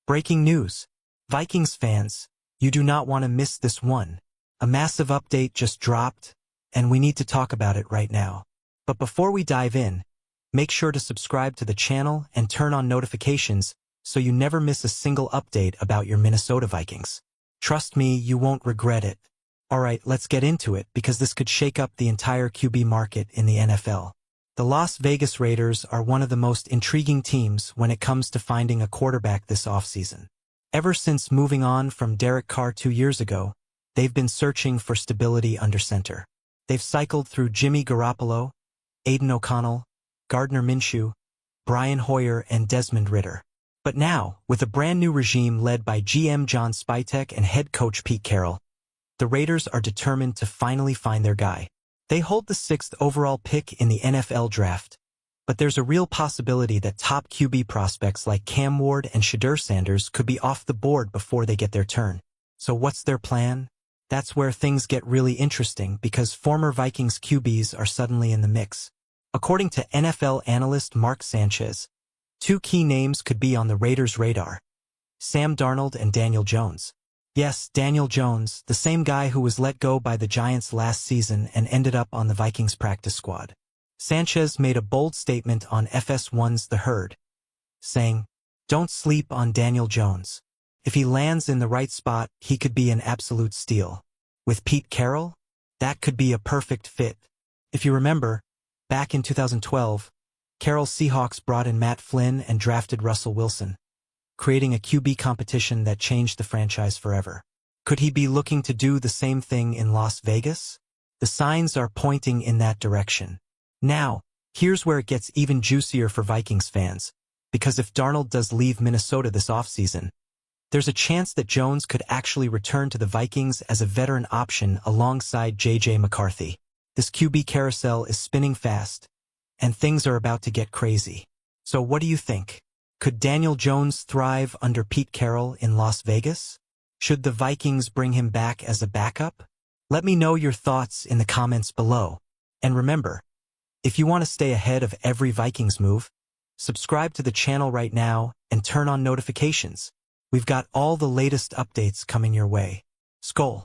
Breaking news. Vikings fans, you do not want to miss this one. A massive update just dropped, and we need to talk about it right now. But before we dive in, make sure to subscribe to the channel and turn on notifications so you never miss a single update about your Minnesota Vikings. Trust me, you won't regret it. Alright, let's get into it because this could shake up the entire QB market in the NFL. The Las Vegas Raiders are one of the most intriguing teams when it comes to finding a quarterback this offseason. Ever since moving on from Derek Carr 2 years ago, they've been searching for stability under center. They've cycled through Jimmy Garoppolo, Aiden O'Connell, Gardner Minshew, Brian Hoyer, and Desmond Ridder. But now, with a brand new regime led by GM John Spytek and head coach Pete Carroll, the Raiders are determined to finally find their guy. They hold the 6th overall pick in the NFL draft, but there's a real possibility that top QB prospects like Cam Ward and Shedeur Sanders could be off the board before they get their turn. So what's their plan? That's where things get really interesting because former Vikings QBs are suddenly in the mix. According to NFL analyst Mark Sanchez, 2 key names could be on the Raiders' radar: Sam Darnold and Daniel Jones. Yes, Daniel Jones, the same guy who was let go by the Giants last season and ended up on the Vikings practice squad. Sanchez made a bold statement on FS1's The Herd, saying, "Don't sleep on Daniel Jones. If he lands in the right spot, he could be an absolute steal. With Pete Carroll, that could be a perfect fit." If you remember, back in 2012, Carroll's Seahawks brought in Matt Flynn and drafted Russell Wilson, creating a QB competition that changed the franchise forever. Could he be looking to do the same thing in Las Vegas? The signs are pointing in that direction. Now, here's where it gets even juicier for Vikings fans, because if Darnold does leave Minnesota this offseason, there's a chance that Jones could actually return to the Vikings as a veteran option alongside J.J. McCarthy. This QB carousel is spinning fast, and things are about to get crazy. So what do you think? Could Daniel Jones thrive under Pete Carroll in Las Vegas? Should the Vikings bring him back as a backup? Let me know your thoughts in the comments below. And remember, if you want to stay ahead of every Vikings move, subscribe to the channel right now and turn on notifications. We've got all the latest updates coming your way. Skol.